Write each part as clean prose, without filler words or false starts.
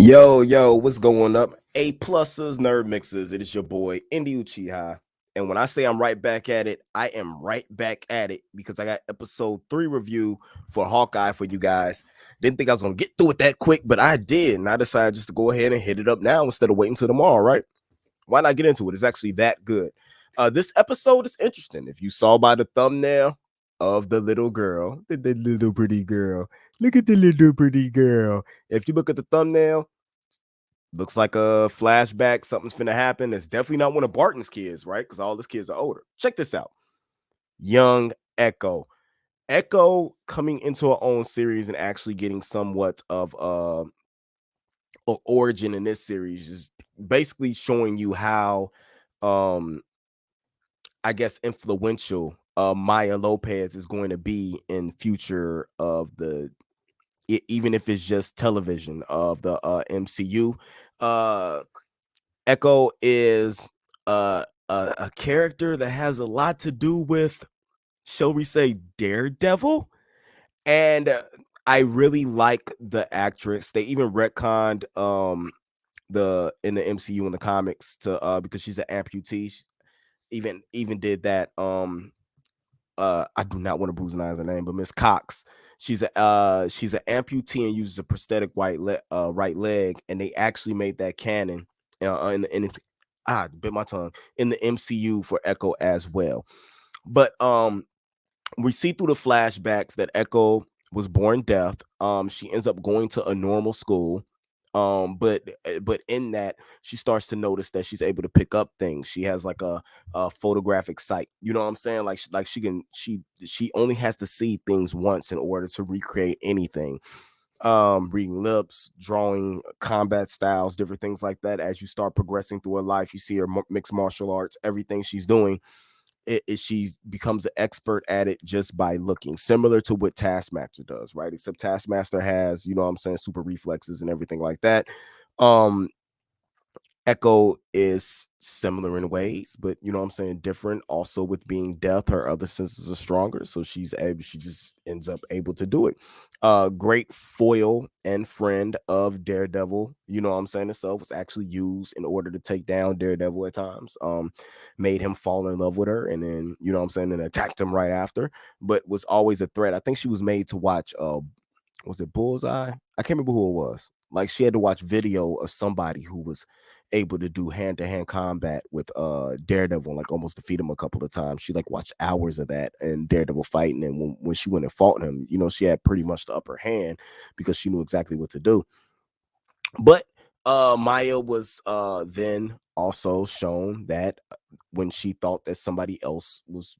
Yo, what's going up? A pluses, nerd mixes. It is your boy, Indy Uchiha. And when I say I'm right back at it, I am right back at it because I got episode 3 review for Hawkeye for you guys. Didn't think I was going to get through it that quick, but I did. And I decided just to go ahead and hit it up now instead of waiting till tomorrow, right? Why not get into it? It's actually that good. This episode is interesting. If you saw by the thumbnail of the little girl, the little pretty girl, look at the little pretty girl. If you look at the thumbnail, looks like a flashback. Something's finna happen. It's definitely not one of Barton's kids, right? Because all his kids are older. Check this out. Young Echo. Echo coming into her own series and actually getting somewhat of origin in this series is basically showing you how I guess influential Maya Lopez is going to be in future of the even if it's just television of the MCU. Echo is a character that has a lot to do with, shall we say, Daredevil, and I really like the actress. They even retconned the in the MCU in the comics to because she's an amputee. Even did that. I do not want to bruise her name, but Miss Cox. She's an amputee and uses a prosthetic right leg, and they actually made that canon bit my tongue in the MCU for Echo as well. But we see through the flashbacks that Echo was born deaf. She ends up going to a normal school. But in that she starts to notice that she's able to pick up things. She has like a photographic sight. You know what I'm saying? Like she only has to see things once in order to recreate anything. Reading lips, drawing combat styles, different things like that. As you start progressing through her life, you see her mixed martial arts, everything she's doing. She becomes an expert at it just by looking, similar to what Taskmaster does, right? Except Taskmaster has, you know what I'm saying, super reflexes and everything like that. Um, Echo is similar in ways, but you know what I'm saying, different. Also, with being deaf, her other senses are stronger, so she just ends up able to do it. Great foil and friend of Daredevil, you know what I'm saying, itself was actually used in order to take down Daredevil at times. Made him fall in love with her, and then you know what I'm saying, and attacked him right after, but was always a threat. I think she was made to watch was it Bullseye? I can't remember who it was. Like she had to watch video of somebody who was able to do hand-to-hand combat with Daredevil and like almost defeat him a couple of times. She like watched hours of that and Daredevil fighting, and when she went and fought him, you know, she had pretty much the upper hand because she knew exactly what to do. But Maya was then also shown that when she thought that somebody else was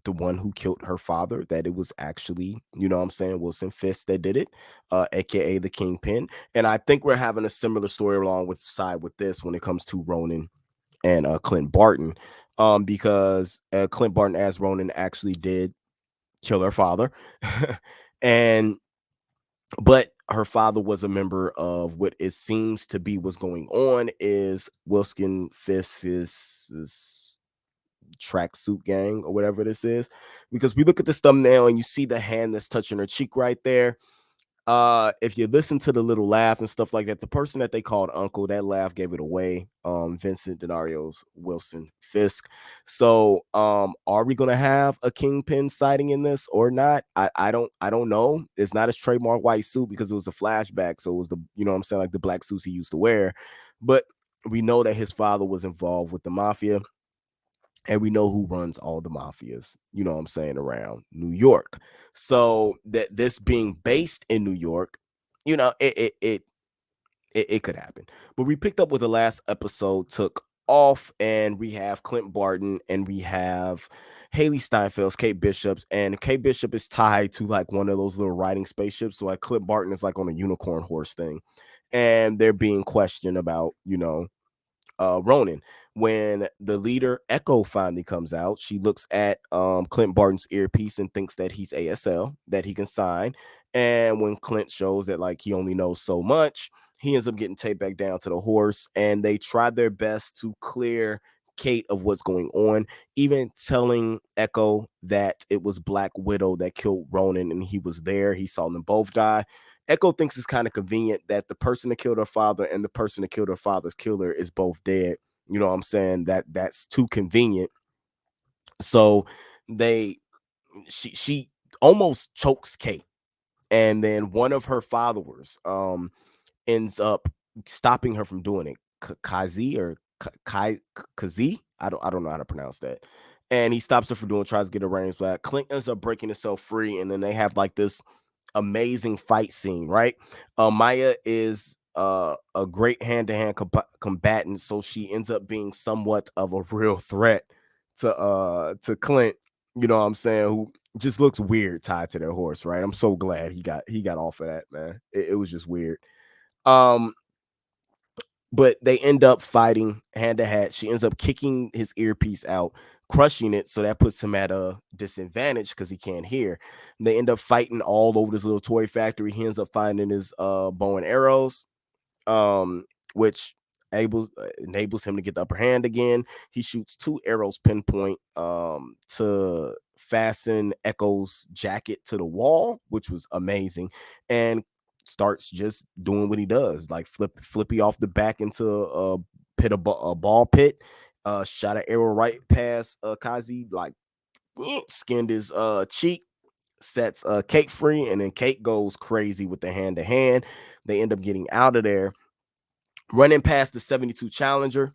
the one who killed her father, that it was actually, you know what I'm saying, Wilson Fisk that did it, aka the Kingpin. And I think we're having a similar story along with side with this when it comes to Ronan and Clint Barton. Because Clint Barton as Ronan actually did kill her father. and but her father was a member of what it seems to be what's going on is Wilson Fisk's tracksuit gang or whatever this is, because we look at this thumbnail and you see the hand that's touching her cheek right there. If you listen to the little laugh and stuff like that, the person that they called uncle, that laugh gave it away. Vincent D'Onofrio's Wilson Fisk. So are we gonna have a Kingpin sighting in this or not? I don't know. It's not his trademark white suit because it was a flashback, so it was the, you know what I'm saying, like the black suits he used to wear. But we know that his father was involved with the mafia, and we know who runs all the mafias, you know what I'm saying, around New York. So that this being based in New York, you know, it could happen. But we picked up where the last episode took off, and we have Clint Barton and we have Haley Steinfeld's Kate Bishop's, and Kate Bishop is tied to like one of those little riding spaceships. So like Clint Barton is like on a unicorn horse thing, and they're being questioned about, you know, Ronan. When the leader Echo finally comes out, she looks at Clint Barton's earpiece and thinks that he's ASL, that he can sign. And when Clint shows that like he only knows so much, he ends up getting taped back down to the horse. And they try their best to clear Kate of what's going on, even telling Echo that it was Black Widow that killed Ronan and he was there. He saw them both die. Echo thinks it's kind of convenient that the person that killed her father and the person that killed her father's killer is both dead. You know what I'm saying? That's too convenient. So they she almost chokes Kate, and then one of her followers ends up stopping her from doing it. Kazi or Kazi? I don't know how to pronounce that. And he stops her from doing, tries to get her reins back. Clint ends up breaking himself free, and then they have like this amazing fight scene, right? Maya is a great hand-to-hand combatant, so she ends up being somewhat of a real threat to Clint, you know what I'm saying, who just looks weird tied to their horse, right? I'm so glad he got off of that, man. It was just weird. Um, but they end up fighting hand to hand. She ends up kicking his earpiece out, crushing it, so that puts him at a disadvantage because he can't hear. They end up fighting all over this little toy factory. He ends up finding his bow and arrows, which enables him to get the upper hand again. He shoots two arrows pinpoint to fasten Echo's jacket to the wall, which was amazing, and starts just doing what he does, like flippy off the back into a a ball pit. Shot an arrow right past Kazi, like skinned his cheek, sets Kate free, and then Kate goes crazy with the hand to hand. They end up getting out of there, running past the 72 Challenger.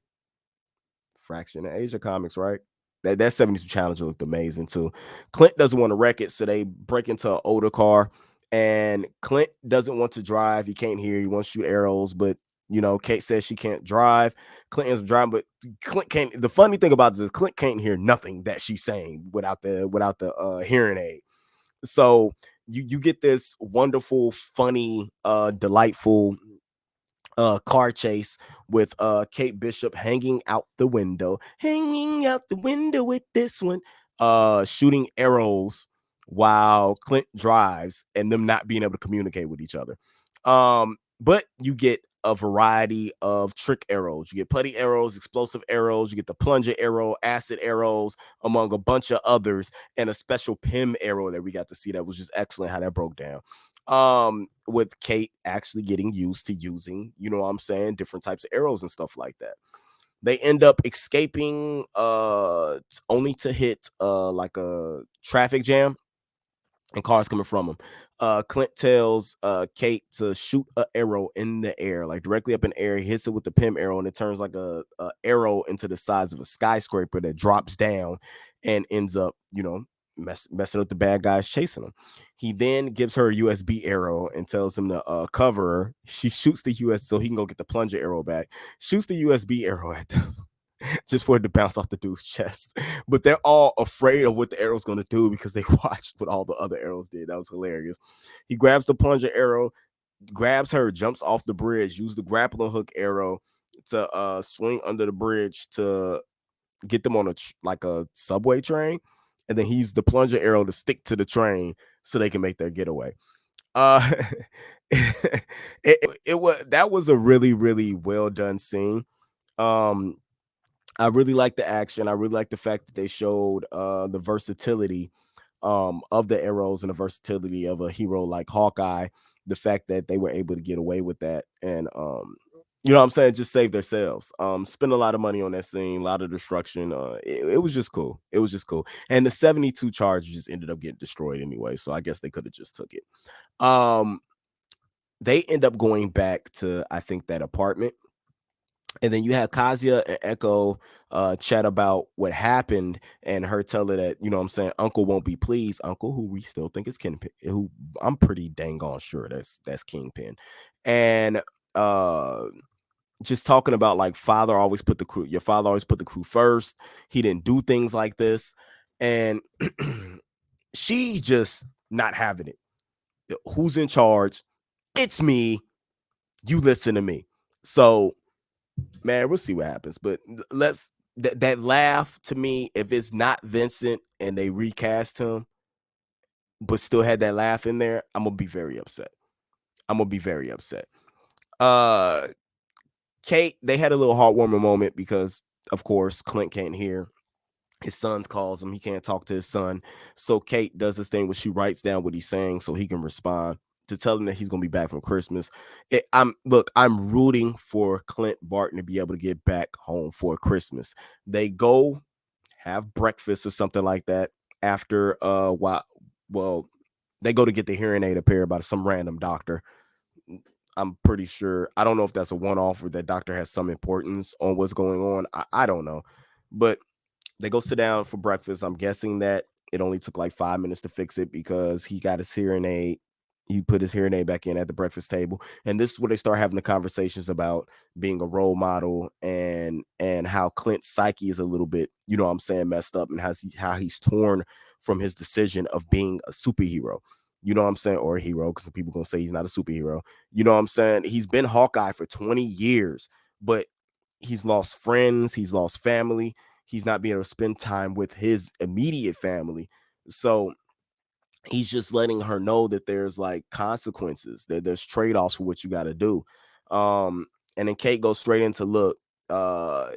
Fraction of Asia Comics, right? That 72 Challenger looked amazing too. Clint doesn't want to wreck it, so they break into an older car. And Clint doesn't want to drive. He can't hear. He wants to shoot arrows, but Kate says she can't drive. Clint is driving, but Clint can't. The funny thing about this is Clint can't hear nothing that she's saying without the hearing aid. So you get this wonderful, funny, delightful car chase with Kate Bishop hanging out the window with this one, shooting arrows while Clint drives, and them not being able to communicate with each other. But you get a variety of trick arrows. You get putty arrows, explosive arrows, you get the plunger arrow, acid arrows, among a bunch of others, and a special Pym arrow that we got to see that was just excellent how that broke down. With Kate actually getting used to using, you know what I'm saying, different types of arrows and stuff like that. They end up escaping only to hit like a traffic jam and cars coming from him. Clint tells Kate to shoot an arrow in the air, like directly up in the air. He hits it with the Pym arrow, and it turns like a arrow into the size of a skyscraper that drops down and ends up, messing up the bad guys chasing him. He then gives her a USB arrow and tells him to cover her. She shoots the US so he can go get the plunger arrow back. Shoots the USB arrow at them just for it to bounce off the dude's chest. But they're all afraid of what the arrow's going to do because they watched what all the other arrows did. That was hilarious. He grabs the plunger arrow, grabs her, jumps off the bridge, use the grappling hook arrow to swing under the bridge to get them on like a subway train. And then he used the plunger arrow to stick to the train so they can make their getaway. Uh, it was that was a really, really well done scene. Um, I really like the action. I really like the fact that they showed the versatility of the arrows and the versatility of a hero like Hawkeye. The fact that they were able to get away with that and you know what I'm saying, just save themselves. Spend a lot of money on that scene, a lot of destruction. It was just cool. It was just cool. And the 72 charges ended up getting destroyed anyway, so I guess they could have just took it. Um, they end up going back to, I think, that apartment. And then you have Kazuya and Echo chat about what happened, and her tell her that, you know what I'm saying, Uncle won't be pleased. Uncle, who we still think is Kingpin, who I'm pretty dang on sure that's Kingpin. And uh just talking about like your father always put the crew first. He didn't do things like this. And she just not having it. Who's in charge? It's me. You listen to me. So man, we'll see what happens. But let's that laugh to me, if it's not Vincent and they recast him, but still had that laugh in there, I'm gonna be very upset. I'm gonna be very upset. Uh Kate, they had a little heartwarming moment because of course Clint can't hear. His son calls him, he can't talk to his son. So Kate does this thing where she writes down what he's saying so he can respond. to tell him that he's gonna be back from Christmas. I'm rooting for Clint Barton to be able to get back home for Christmas. They go have breakfast or something like that after well, they go to get the hearing aid repaired by some random doctor. I'm pretty sure. I don't know if that's a one off or that doctor has some importance on what's going on. I don't know. But they go sit down for breakfast. I'm guessing that it only took like 5 minutes to fix it because he got his hearing aid. He put his hearing aid back in at the breakfast table. And this is where they start having the conversations about being a role model and how Clint's psyche is a little bit, you know what I'm saying, messed up, and how he's torn from his decision of being a superhero. You know what I'm saying? Or a hero, because some people gonna say he's not a superhero. You know what I'm saying? He's been Hawkeye for 20 years, but he's lost friends, he's lost family, he's not being able to spend time with his immediate family. So he's just letting her know that there's like consequences, that there's trade-offs for what you got to do. Um, and then Kate goes straight into, look, uh,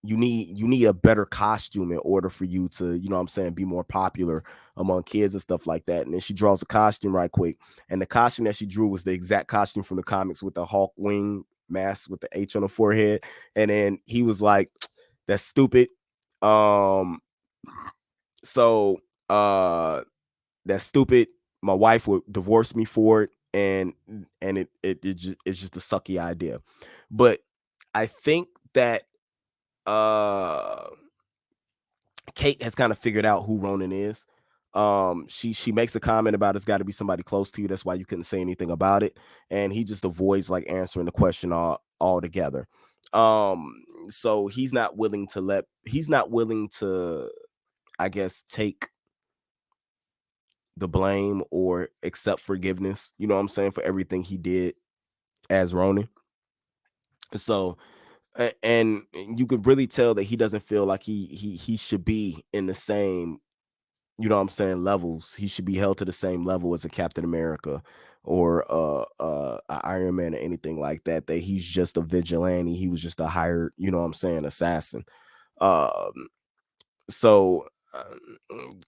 you need a better costume in order for you to, you know what I'm saying, be more popular among kids and stuff like that. And then she draws a costume right quick. And the costume that she drew was the exact costume from the comics with the Hawk wing mask with the H on the forehead. And then he was like, that's stupid. Um, so that's stupid. My wife would divorce me for it, and it's just a sucky idea. But I think that uh Kate has kind of figured out who Ronan is. She makes a comment about it's got to be somebody close to you. That's why you couldn't say anything about it, and he just avoids like answering the question altogether. So he's not willing to, I guess, take the blame or accept forgiveness. You know what I'm saying, for everything he did as Ronan. So and you could really tell that he doesn't feel like he should be in the same, you know what I'm saying, levels. He should be held to the same level as a Captain America or a Iron Man or anything like that. That he's just a vigilante. He was just a hired, you know what I'm saying, assassin. Um, so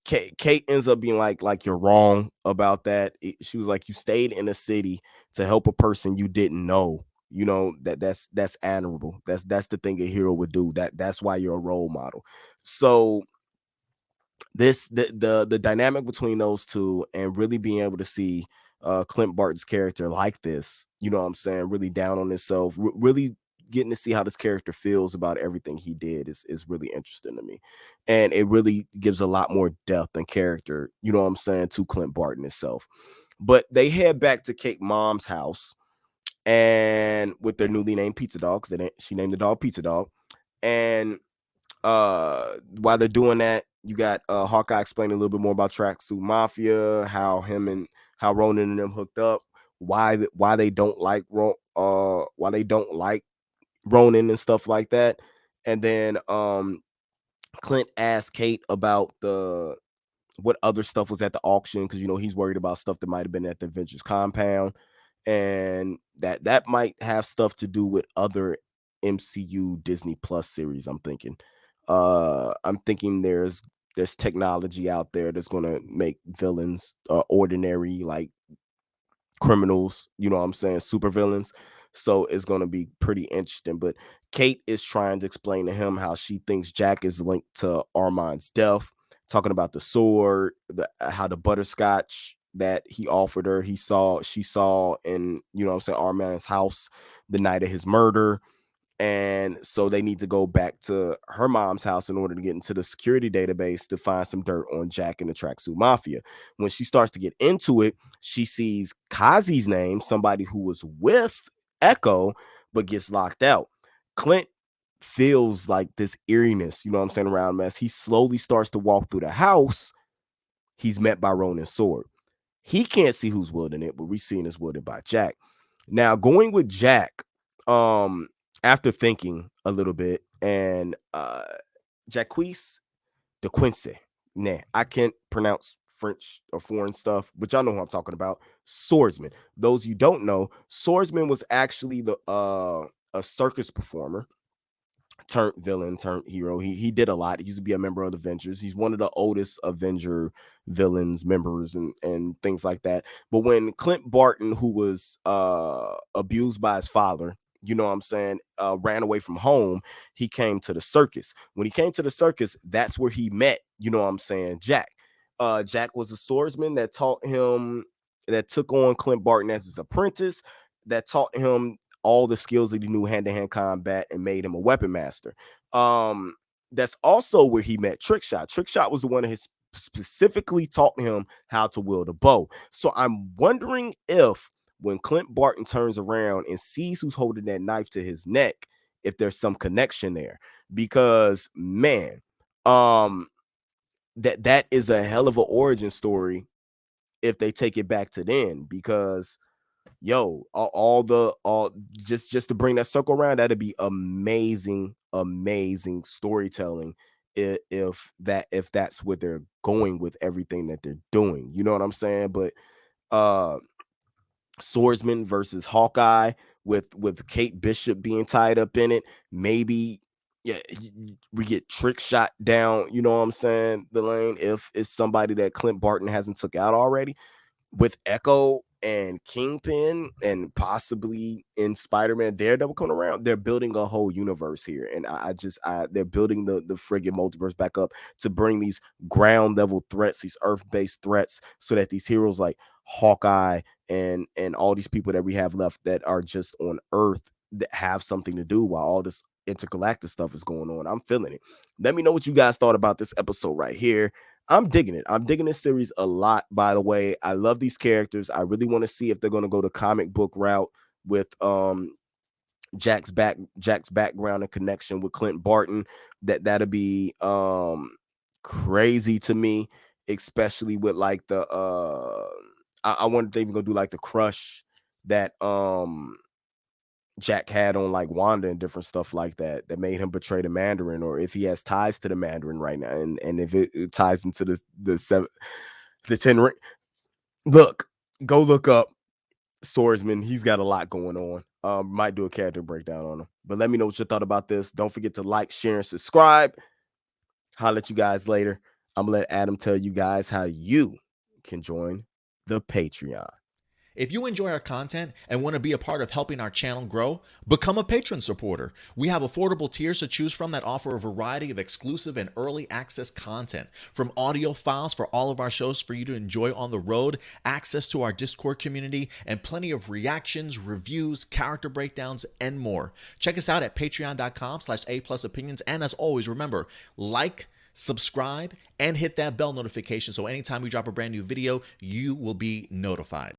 Kate ends up being like you're wrong about that. She was like, you stayed in a city to help a person you didn't know. You know that's admirable. That's the thing a hero would do. That's why you're a role model. So the dynamic between those two, and really being able to see Clint Barton's character like this, you know what I'm saying, really down on himself, really getting to see how this character feels about everything he did is really interesting to me. And it really gives a lot more depth and character, you know what I'm saying, to Clint Barton itself. But they head back to Kate mom's house, and with their newly named pizza dog, because she named the dog Pizza Dog. And while they're doing that, you got Hawkeye explaining a little bit more about Tracksuit Mafia, how Ronan and them hooked up, why they don't like why they don't like Ronan and stuff like that. And then Clint asked Kate about the what other stuff was at the auction, because you know he's worried about stuff that might have been at the Avengers compound, and that might have stuff to do with other MCU Disney Plus series. I'm thinking there's technology out there that's going to make villains ordinary, like criminals, you know what I'm saying, super villains. So it's going to be pretty interesting. But Kate is trying to explain to him how she thinks Jack is linked to Armand's death, talking about the sword, how the butterscotch that he offered her, she saw in, you know what I'm saying, Armand's house the night of his murder. And so they need to go back to her mom's house in order to get into the security database to find some dirt on Jack and the Tracksuit Mafia. When she starts to get into it, she sees Kazi's name, somebody who was with Echo, but gets locked out. Clint feels like this eeriness, you know what I'm saying, around mess. He slowly starts to walk through the house. He's met by Ronan's sword. He can't see who's wielding it, but we're seeing it's wielded by Jack. Now, going with Jack, um, after thinking a little bit, and Jacques de Quincy. Nah, I can't pronounce French or foreign stuff, but y'all know who I'm talking about. Swordsman. Those you don't know, Swordsman was actually the a circus performer turned villain, turned hero. He did a lot. He used to be a member of the Avengers. He's one of the oldest Avenger villains, members, and things like that. But when Clint Barton, who was abused by his father, you know what I'm saying, ran away from home, he came to the circus. When he came to the circus, that's where he met, you know what I'm saying, Jack. Jack was a swordsman that taught him, that took on Clint Barton as his apprentice, that taught him all the skills that he knew, hand-to-hand combat, and made him a weapon master. That's also where he met Trickshot. Trickshot was the one that specifically taught him how to wield a bow. So I'm wondering if when Clint Barton turns around and sees who's holding that knife to his neck, if there's some connection there. Because man, that is a hell of an origin story if they take it back to then, because all just to bring that circle around, that'd be amazing storytelling if that's what they're going with everything that they're doing, you know what I'm saying? But uh Swordsman versus Hawkeye with Kate Bishop being tied up in it, maybe. Yeah, we get Trick Shot down, you know what I'm saying, the lane, if it's somebody that Clint Barton hasn't took out already, with Echo and Kingpin, and possibly in Spider-Man Daredevil coming around. They're building a whole universe here, and they're building the friggin' multiverse back up to bring these ground level threats, these earth-based threats, so that these heroes like Hawkeye and all these people that we have left that are just on Earth that have something to do while all this intergalactic stuff is going on. I'm feeling it. Let me know what you guys thought about this episode right here. I'm digging it. I'm digging this series a lot, by the way. I love these characters. I really want to see if they're going to go the comic book route with Jack's background and connection with Clint Barton. That'll be crazy to me, especially with like the I wonder if they even gonna do like the crush that Jack had on like Wanda and different stuff like that made him betray the Mandarin, or if he has ties to the Mandarin right now, and if it ties into the 10 ring. Look, go look up Swordsman. He's got a lot going on. Might do a character breakdown on him. But let me know what you thought about this. Don't forget to like, share, and subscribe. Holla at you guys later. I'm gonna let Adam tell you guys how you can join the Patreon. If you enjoy our content and want to be a part of helping our channel grow, become a patron supporter. We have affordable tiers to choose from that offer a variety of exclusive and early access content, from audio files for all of our shows for you to enjoy on the road, access to our Discord community, and plenty of reactions, reviews, character breakdowns, and more. Check us out at patreon.com/A+opinions. And as always, remember, like, subscribe, and hit that bell notification so anytime we drop a brand new video, you will be notified.